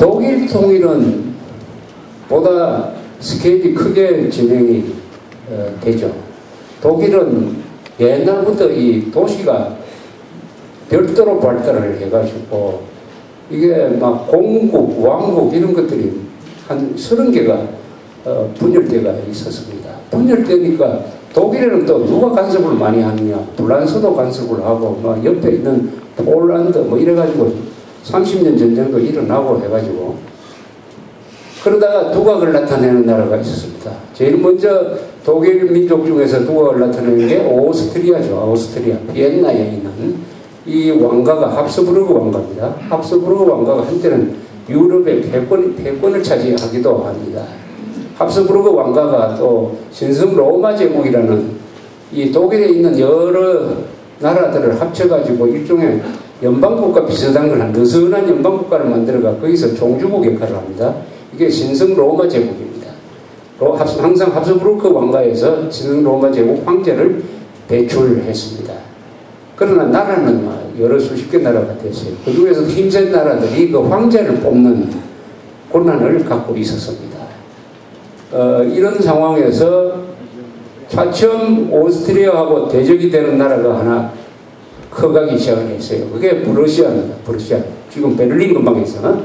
독일 통일은 보다 스케일이 크게 진행이 되죠. 독일은 옛날부터 이 도시가 별도로 발달을 해가지고 이게 막 공국, 왕국 이런 것들이 한 30개가 분열대가 있었습니다. 분열되니까 독일에는 또 누가 간섭을 많이 하느냐, 불란서도 간섭을 하고 막 옆에 있는 폴란드 뭐 이래가지고 30년 전쟁도 일어나고 해가지고 그러다가 두각을 나타내는 나라가 있었습니다. 제일 먼저 독일 민족 중에서 두각을 나타내는 게 오스트리아죠. 오스트리아 비엔나에 있는 이 왕가가 합스부르크 왕가입니다. 합스부르크 왕가가 한때는 유럽의 패권을 차지하기도 합니다. 합스부르크 왕가가 또 신성 로마 제국이라는 이 독일에 있는 여러 나라들을 합쳐가지고 일종의 연방국가 비슷한 걸 한 느슨한 연방국가를 만들어가 거기서 종주국 역할을 합니다. 이게 신성 로마 제국입니다. 항상 합스부르크 왕가에서 신성 로마 제국 황제를 배출했습니다. 그러나 나라는 여러 수십 개 나라가 됐어요. 그 중에서 힘센 나라들이 그 황제를 뽑는 권한을 갖고 있었습니다. 이런 상황에서 차츰 오스트리아하고 대적이 되는 나라가 하나 커가기 시작을 했어요. 그게 프러시아입니다. 프러시아. 지금 베를린 근방에 있어.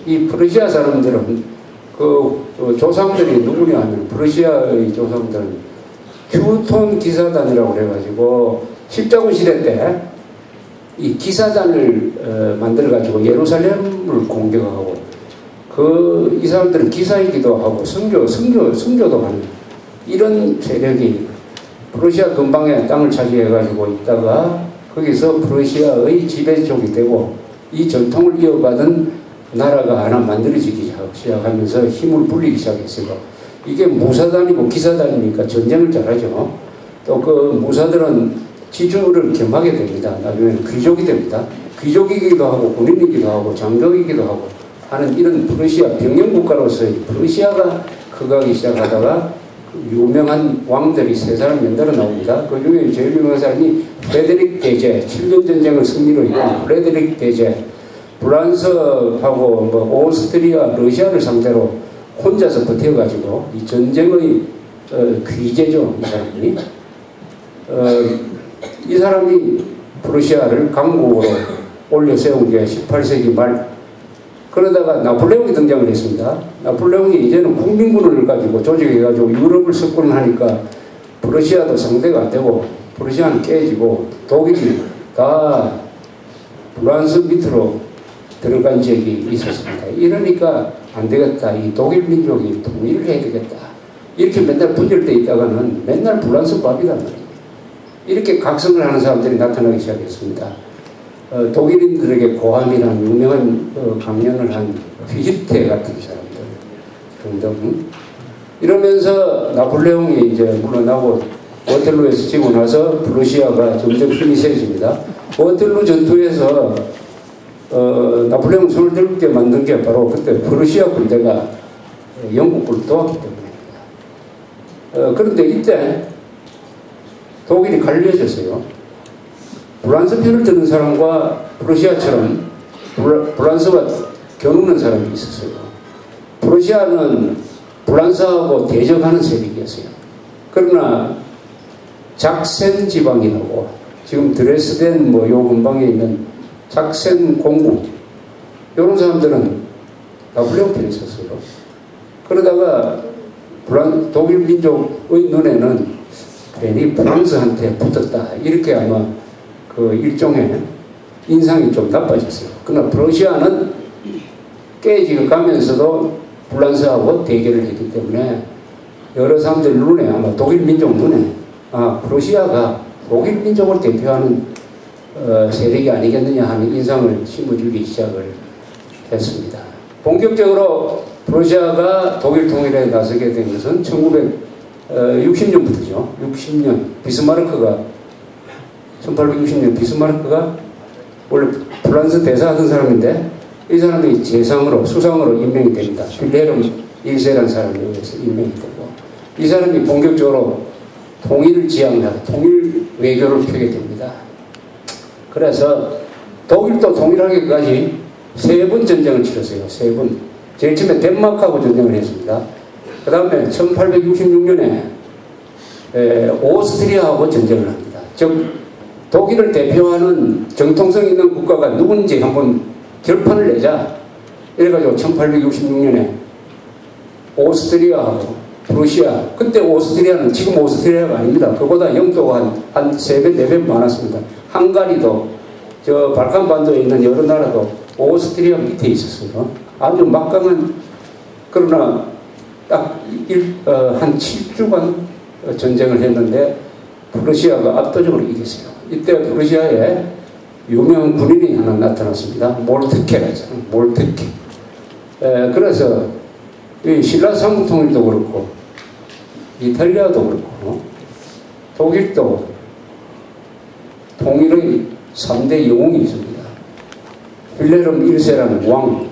이 프러시아 사람들은 그 조상들이 누구냐 하면 프러시아의 조상들은 휴톤 기사단이라고 그래가지고 십자군 시대 때 이 기사단을 만들어가지고 예루살렘을 공격하고 이 사람들은 기사이기도 하고 성교도 하는 이런 세력이 프러시아 근방에 땅을 차지해가지고 있다가 거기서 프러시아의 지배족이 되고 이 전통을 이어받은 나라가 하나 만들어지기 시작하면서 힘을 불리기 시작했어요. 이게 무사단이고 기사단이니까 전쟁을 잘하죠. 또 그 무사들은 지주를 겸하게 됩니다. 나중에는 귀족이 됩니다. 귀족이기도 하고 군인이기도 하고 장족이기도 하고 하는 이런 프러시아 병영국가로서의 프러시아가 커가기 시작하다가 유명한 왕들이 세 사람 연달아 나옵니다. 그 중에 제일 유명한 사람이 프레드릭 대제, 7년 전쟁을 승리로 이룬 프레드릭 대제, 프랑스하고 뭐 오스트리아, 러시아를 상대로 혼자서 버텨가지고 이 전쟁의 귀재죠, 이 사람이. 이 사람이 프러시아를 강국으로 올려 세운 게 18세기 말. 그러다가 나폴레옹이 등장을 했습니다. 나폴레옹이 이제는 국민군을 가지고 조직해가지고 유럽을 석권하니까 프러시아도 상대가 안 되고 프러시아는 깨지고 독일이 다 프랑스 밑으로 들어간 적이 있었습니다. 이러니까 안 되겠다. 이 독일 민족이 통일을 해야 되겠다. 이렇게 맨날 분열돼 있다가는 맨날 프랑스 밥이란 말이에요. 이렇게 각성을 하는 사람들이 나타나기 시작했습니다. 독일인들에게 고함이라는 유명한 강연을 한 휘히테 같은 사람들 등등. 이러면서 나폴레옹이 이제 물러나고 워털루에서 지고 나서 프러시아가 점점 힘이 세집니다. 워털루 전투에서 나폴레옹 손을 들게 만든 게 바로 그때 프러시아 군대가 영국을 도왔기 때문입니다. 그런데 이때 독일이 갈려졌어요. 프랑스 편을 드는 사람과 프러시아처럼 프랑스와 겨누는 사람이 있었어요. 프러시아는 프랑스하고 대적하는 세력이었어요. 그러나 작센 지방이라고 지금 드레스덴 뭐 요 근방에 있는 작센 공국 이런 사람들은 나폴레옹 편에 있었어요. 그러다가 독일 민족의 눈에는 괜히 프랑스한테 붙었다 이렇게 아마 그 일종의 인상이 좀 나빠졌어요. 그러나 프러시아는 깨지고 가면서도 프랑스하고 대결을 했기 때문에 여러 사람들 눈에 아마 독일 민족 눈에 프러시아가 독일 민족을 대표하는 세력이 아니겠느냐 하는 인상을 심어주기 시작을 했습니다. 본격적으로 프러시아가 독일 통일에 나서게 된 것은 1960년부터죠. 60년 비스마르크가 1860년 비스마르크가 원래 프랑스 대사하던 사람인데 이 사람이 수상으로 임명이 됩니다. 빌헤름 1세라는 사람에 의해서 임명이 되고 이 사람이 본격적으로 통일을 지향하고 통일 외교를 펴게 됩니다. 그래서 독일도 통일하기까지 세 번 전쟁을 치렀어요. 세 번. 제일 처음에 덴마크하고 전쟁을 했습니다. 그 다음에 1866년에 오스트리아하고 전쟁을 합니다. 즉 독일을 대표하는 정통성 있는 국가가 누군지 한번 결판을 내자. 이래가지고 1866년에 오스트리아하고 러시아, 그때 오스트리아는 지금 오스트리아가 아닙니다. 그보다 영토가 한 3배, 4배 많았습니다. හන්가리도 저 발칸반도에 있는 여러 나라도 오스트리아 밑에 있었어요. 아주 막강한, 그러나 딱 한 7주간 전쟁을 했는데 러시아가 압도적으로 이겼어요. 이때 러시아에 유명한 군인이 하나 나타났습니다. 몰트케라죠. 몰트케. 그래서 이 신라 삼국통일도 그렇고 이탈리아도 그렇고 독일도 통일의 3대 영웅이 있습니다. 빌헬름 1세라는 왕,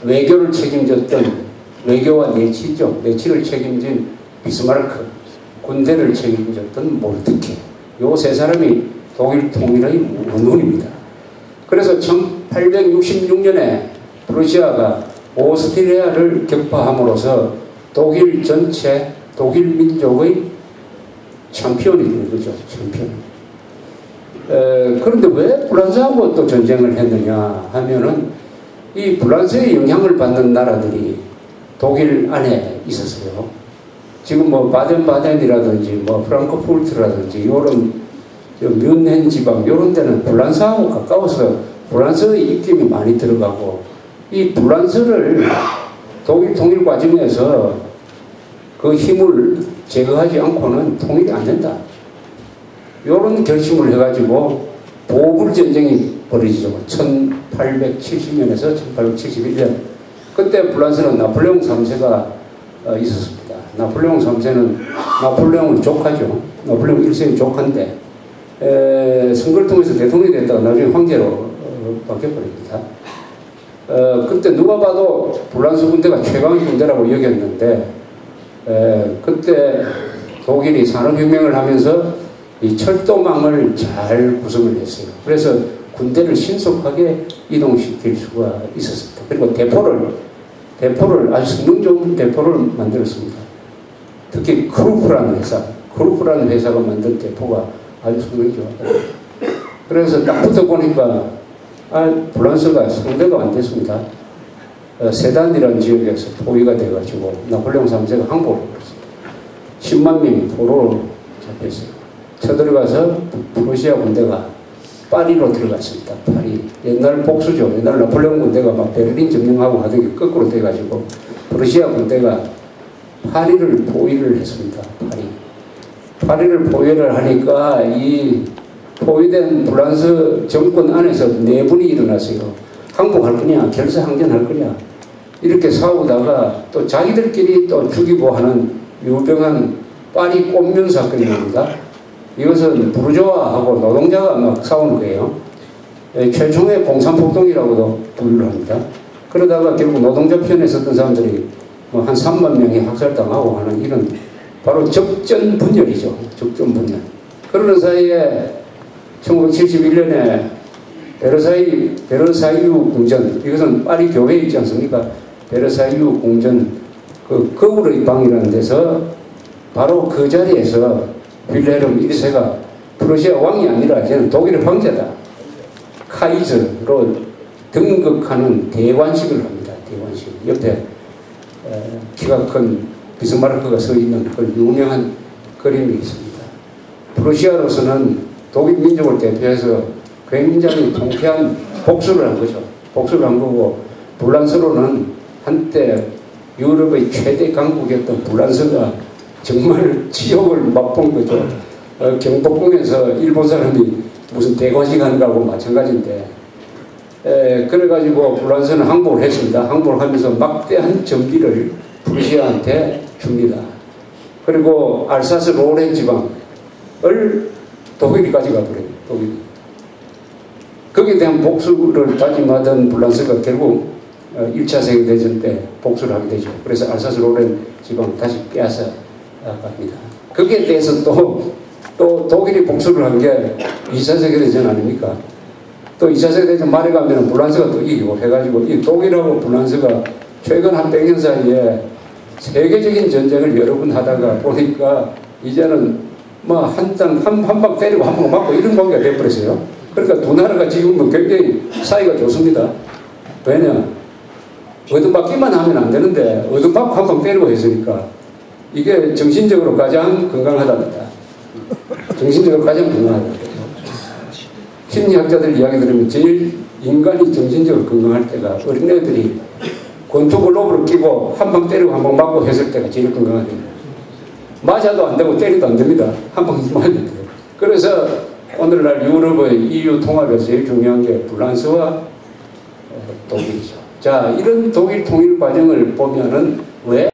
외교를 책임졌던 외교와 내치죠. 내치를 책임진 비스마르크, 군대를 책임졌던 몰트케. 요 세 사람이 독일 통일의 원혼입니다. 그래서 1866년에 러시아가 오스트리아를 격파함으로써 독일 전체, 독일 민족의 챔피언이 되는 거죠. 챔피언. 그런데 왜 프랑스하고 또 전쟁을 했느냐 하면은 이 프랑스의 영향을 받는 나라들이 독일 안에 있었어요. 지금 뭐 바덴바덴이라든지 뭐 프랑크푸르트라든지 이런 뮌헨 지방 이런 데는 프랑스하고 가까워서 프랑스의 입김이 많이 들어가고, 이 프랑스를 독일 통일 과정에서 그 힘을 제거하지 않고는 통일이 안 된다. 이런 결심을 해가지고 보불 전쟁이 벌어지죠. 1870년에서 1871년. 그때 프랑스는 나폴레옹 3세가 있었습니다. 나폴레옹 3세는 나폴레옹의 조카죠. 나폴레옹 1세의 조카인데 선거를 통해서 대통령이 됐다가 나중에 황제로 바뀌어버립니다. 그때 누가 봐도 프랑스 군대가 최강의 군대라고 여겼는데 그때 독일이 산업혁명을 하면서 이 철도망을 잘 구성을 했어요. 그래서 군대를 신속하게 이동시킬 수가 있었습니다. 그리고 대포를 아주 성능 좋은 대포를 만들었습니다. 특히 크루프라는 회사가 만든 대포가 아주 성능이 좋았다. 그래서 딱 붙어보니까 프랑스가 상대가 안 됐습니다. 세단이라는 지역에서 포위가 돼가지고 나폴레옹 3세가 항복을 해버렸습니다. 10만 명이 포로로 잡혔어요. 쳐들어가서 러시아 군대가 파리로 들어갔습니다. 파리. 옛날 복수죠. 옛날 나폴레옹 군대가 막 베를린 점령하고 하던 게 거꾸로 돼가지고 러시아 군대가 파리를 포위를 했습니다. 파리를 포위를 하니까 이 포위된 프랑스 정권 안에서 내분이 일어났어요. 항복할 거냐, 결사항전할 거냐, 이렇게 싸우다가 또 자기들끼리 또 죽이고 하는 유병한 파리 꼼면 사건이 납니다. 이것은 부르주아하고 노동자가 막 싸우는 거예요. 최초의 공산폭동이라고도 분류를 합니다. 그러다가 결국 노동자 편에 섰던 사람들이 뭐 한 3만 명이 학살당하고 하는 이런 바로 적전분열이죠. 적전분열. 그러는 사이에 1971년에 베르사유 궁전, 이것은 파리 교회에 있지 않습니까? 베르사유 궁전 그 거울의 방이라는 데서 바로 그 자리에서 빌헬름 1세가 러시아 왕이 아니라 이제는 독일의 황제다, 카이저로 등극하는 대관식을 합니다. 대관식. 옆에 키가 큰 비스마르크가 서 있는 그 유명한 그림이 있습니다. 러시아로서는 독일 민족을 대표해서 굉장히 통쾌한 복수를 한 거죠. 복수를 한 거고, 프랑스로는 한때 유럽의 최대 강국이었던 프랑스가 정말 지옥을 맛본 거죠. 경복궁에서 일본 사람이 무슨 대관식 하는 거하고 마찬가지인데, 그래가지고 프랑스는 항복을 했습니다. 항복을 하면서 막대한 전비를 프루시아한테 줍니다. 그리고 알사스 로렌 지방을 독일이 가져가 버려요. 독일이. 거기에 대한 복수를 다짐하던 프랑스가 결국 1차 세계대전 때 복수를 하게 되죠. 그래서 알사스 로렌 지방 다시 빼앗아 갑니다. 거기에 대해서 또 독일이 복수를 한 게 2차 세계대전 아닙니까? 또 2차 세계대전 말에 가면 불란서가 또 이기고 해가지고 이 독일하고 불란서가 최근 한 100년 사이에 세계적인 전쟁을 여러 번 하다가 보니까 이제는 뭐 한 방 때리고 한 방 맞고 이런 관계가 돼버렸어요. 그러니까 두 나라가 지금은 굉장히 사이가 좋습니다. 왜냐? 얻어맞기만 하면 안 되는데 얻어맞고 한 방 때리고 했으니까 이게 정신적으로 가장 건강하답니다. 정신적으로 가장 건강하답니다. 심리학자들 이야기 들으면 제일 인간이 정신적으로 건강할 때가 어린애들이 권투 글로브를 끼고 한 방 때리고 한 방 맞고 했을 때가 제일 건강하대요. 맞아도 안 되고 때리도 안 됩니다. 한 방 맞으면 돼요. 그래서 오늘날 유럽의 EU 통합에서 제일 중요한 게 불란서와 독일이죠. 자, 이런 독일 통일 과정을 보면은 왜